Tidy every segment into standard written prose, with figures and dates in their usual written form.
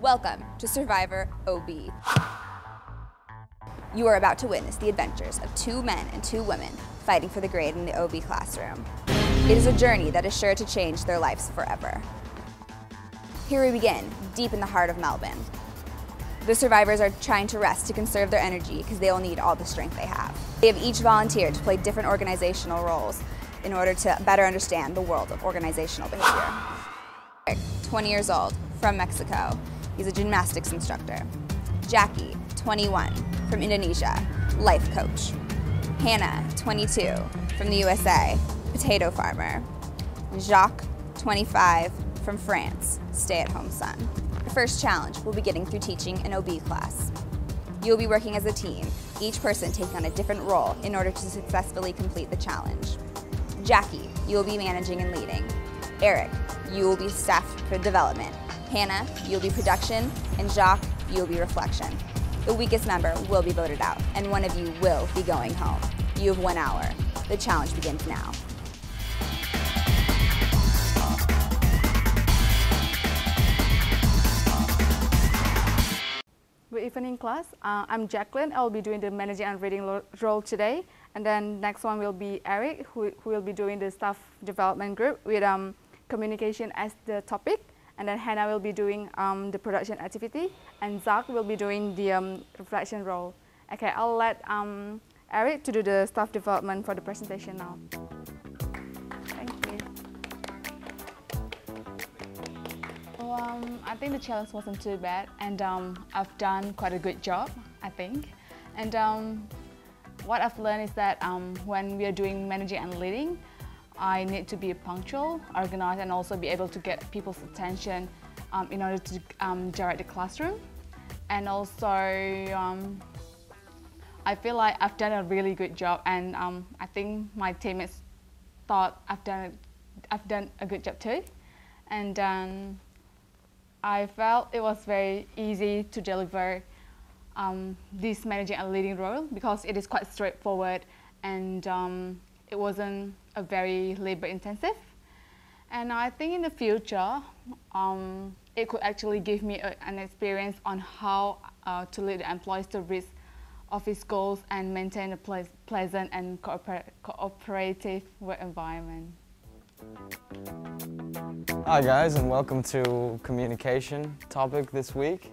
Welcome to Survivor OB. You are about to witness the adventures of 2 men and 2 women fighting for the grade in the OB classroom. It is a journey that is sure to change their lives forever. Here we begin, deep in the heart of Melbourne. The survivors are trying to rest to conserve their energy because they will need all the strength they have. They have each volunteered to play different organizational roles in order to better understand the world of organizational behavior. Eric, 20 years old, from Mexico. He's a gymnastics instructor. Jackie, 21, from Indonesia, life coach. Hannah, 22, from the USA, potato farmer. Jacques, 25, from France, stay-at-home son. The first challenge will be getting through teaching an OB class. You'll be working as a team, each person taking on a different role in order to successfully complete the challenge. Jackie, you will be managing and leading. Eric, you will be staff for development. Hannah, you'll be production, and Jacques, you'll be reflection. The weakest member will be voted out, and one of you will be going home. You have 1 hour. The challenge begins now. Good evening, class. I'm Jacqueline. I will be doing the managing and reading role today. And then next one will be Eric, who will be doing the staff development group with communication as the topic. And then Hannah will be doing the production activity. And Zach will be doing the reflection role. Okay, I'll let Eric to do the staff development for the presentation now. Thank you. I think the challenge wasn't too bad, and I've done quite a good job, I think. And what I've learned is that when we are doing managing and leading, I need to be punctual, organized, and also be able to get people's attention in order to direct the classroom. And also, I feel like I've done a really good job, and I think my teammates thought I've done a good job too. And I felt it was very easy to deliver this managing and leading role because it is quite straightforward, and it wasn't a very labor intensive. And I think in the future, it could actually give me an experience on how to lead the employees to reach office goals and maintain a pleasant and cooperative work environment. Hi guys, and welcome to communication topic this week.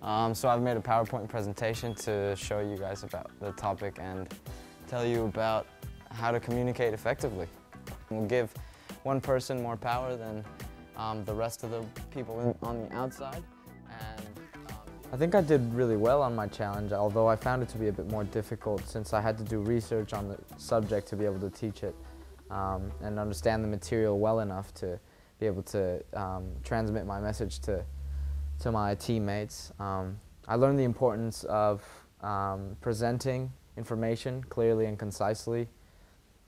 So I've made a PowerPoint presentation to show you guys about the topic and tell you about how to communicate effectively. We'll give one person more power than the rest of the people on the outside. And I think I did really well on my challenge, although I found it to be a bit more difficult since I had to do research on the subject to be able to teach it and understand the material well enough to be able to transmit my message to my teammates. I learned the importance of presenting information clearly and concisely.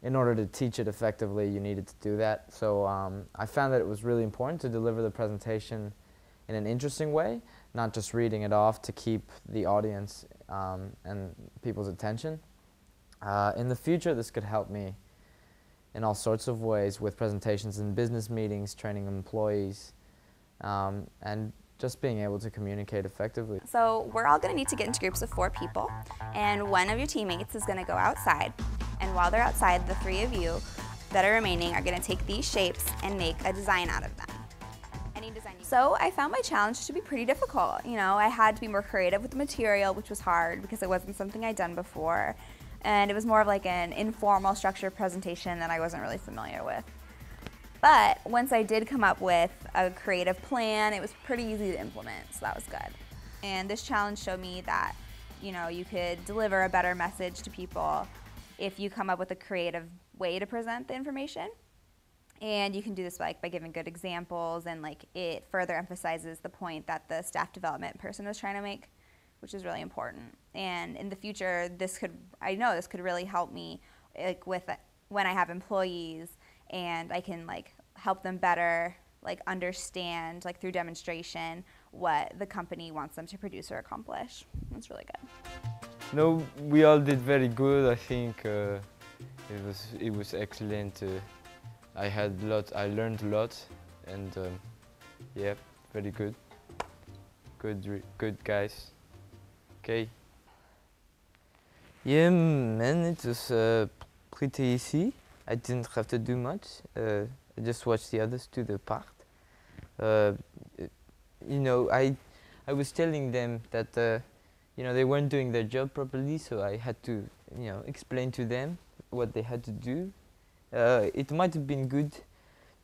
In order to teach it effectively, you needed to do that. So I found that it was really important to deliver the presentation in an interesting way, not just reading it off to keep the audience and people's attention. In the future, this could help me in all sorts of ways with presentations in business meetings, training employees, and just being able to communicate effectively. So we're all going to need to get into groups of 4 people, and one of your teammates is going to go outside. And while they're outside, the 3 of you that are remaining are going to take these shapes and make a design out of them. Any design. So I found my challenge to be pretty difficult. You know, I had to be more creative with the material, which was hard because it wasn't something I'd done before. And it was more of like an informal structured presentation that I wasn't really familiar with. But once I did come up with a creative plan, it was pretty easy to implement, so that was good. And this challenge showed me that, you know, you could deliver a better message to people if you come up with a creative way to present the information. And you can do this by giving good examples, and it further emphasizes the point that the staff development person was trying to make, which is really important. And in the future, I know this could really help me with when I have employees, and I can help them better understand through demonstration what the company wants them to produce or accomplish. It's really good. No, we all did very good. I think it was excellent. I learned a lot, and yeah, very good. good guys. Okay. Yeah, man, it was pretty easy. I didn't have to do much. I just watched the others do their part. You know, I was telling them that you know, they weren't doing their job properly, so I had to, you know, explain to them what they had to do. It might have been good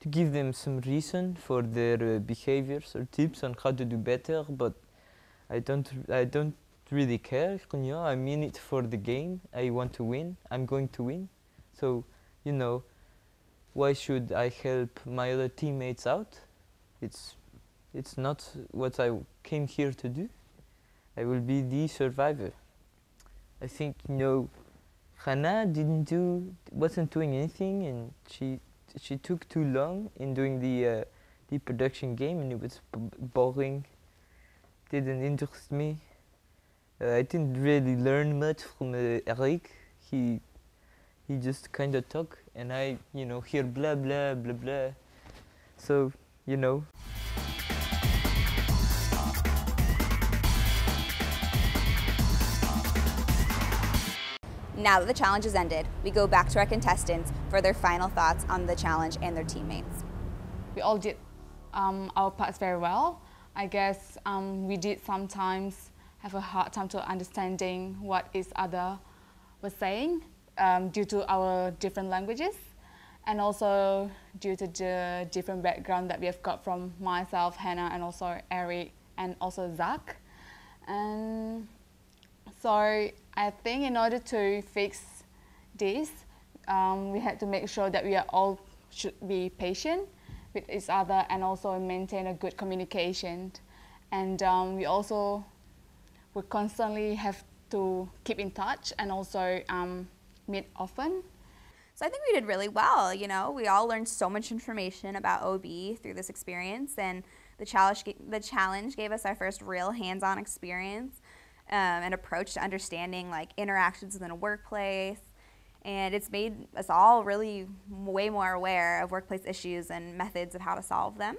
to give them some reason for their behaviors or tips on how to do better, but I don't really care. You know, I'm in it for the game. I want to win. I'm going to win. So, you know, why should I help my other teammates out? It's not what I came here to do. I will be the survivor. I think, you know, Hannah wasn't doing anything, and she took too long in doing the production game, and it was boring. Didn't interest me. I didn't really learn much from Eric. He just kind of talked, and I, you know, hear blah blah blah blah. So, you know. Now that the challenge has ended, we go back to our contestants for their final thoughts on the challenge and their teammates. We all did our parts very well. I guess we did sometimes have a hard time to understanding what each other was saying due to our different languages, and also due to the different background that we have got from myself, Hannah, and also Eric, and also Zach. And so I think in order to fix this, we had to make sure that we are all should be patient with each other and also maintain a good communication. And we also would constantly have to keep in touch and also meet often. So I think we did really well. You know, we all learned so much information about OB through this experience, and the challenge gave us our first real hands-on experience and approach to understanding like interactions within a workplace, and it's made us all really way more aware of workplace issues and methods of how to solve them.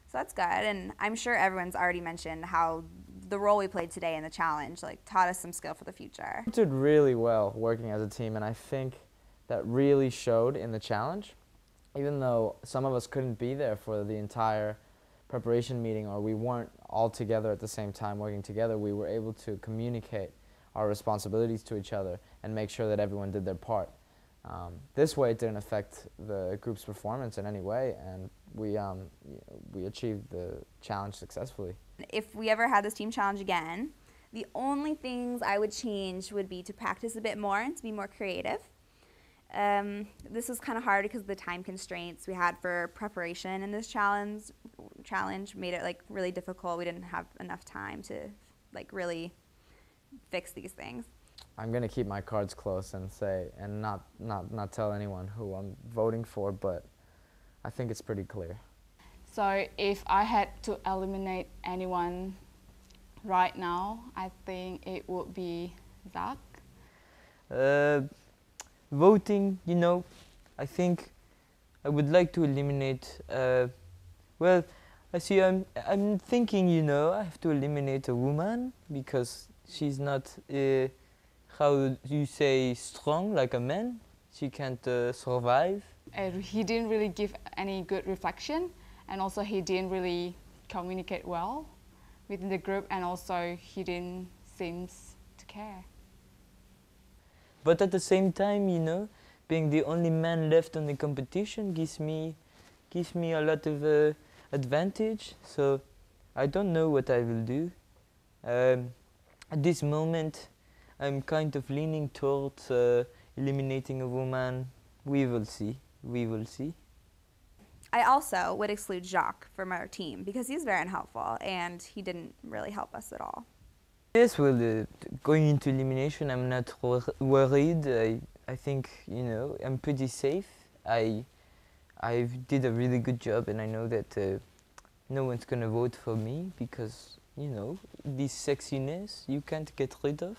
So that's good, and I'm sure everyone's already mentioned how the role we played today in the challenge like taught us some skill for the future. We did really well working as a team, and I think that really showed in the challenge. Even though some of us couldn't be there for the entire preparation meeting, or we weren't all together at the same time working together, we were able to communicate our responsibilities to each other and make sure that everyone did their part. This way it didn't affect the group's performance in any way, and we achieved the challenge successfully. If we ever had this team challenge again, the only things I would change would be to practice a bit more and to be more creative. This was kind of hard because of the time constraints we had for preparation in this challenge made it like really difficult. We didn't have enough time to like really fix these things. I'm gonna keep my cards close and say, and not tell anyone who I'm voting for, but I think it's pretty clear. So if I had to eliminate anyone right now, I think it would be Zach. Voting, you know, I think I would like to eliminate, well, I see I'm thinking, you know, I have to eliminate a woman because she's not, how do you say, strong like a man. She can't survive. He didn't really give any good reflection, and also he didn't really communicate well within the group, and also he didn't seem to care. But at the same time, you know, being the only man left on the competition gives me a lot of advantage. So I don't know what I will do. At this moment, I'm kind of leaning towards eliminating a woman. We will see. We will see. I also would exclude Jacques from our team because he's very unhelpful and he didn't really help us at all. Yes, well, going into elimination, I'm not worried. I think, you know, I'm pretty safe. I did a really good job, and I know that no one's gonna vote for me because, you know, this sexiness you can't get rid of.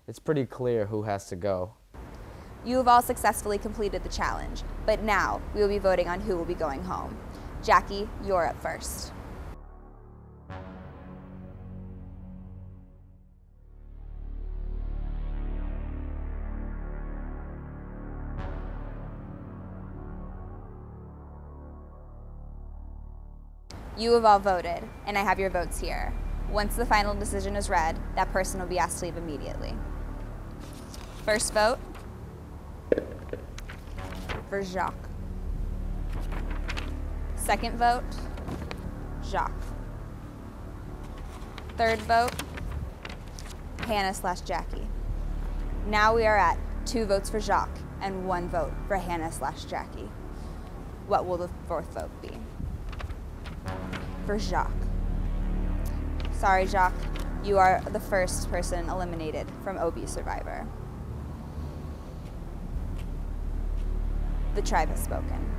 It's pretty clear who has to go. You have all successfully completed the challenge, but now we will be voting on who will be going home. Jackie, you're up first. You have all voted, and I have your votes here. Once the final decision is read, that person will be asked to leave immediately. First vote for Jacques. Second vote, Jacques. Third vote, Hannah/Jackie. Now we are at 2 votes for Jacques and 1 vote for Hannah/Jackie. What will the fourth vote be? For Jacques. Sorry, Jacques, you are the first person eliminated from OB Survivor. The tribe has spoken.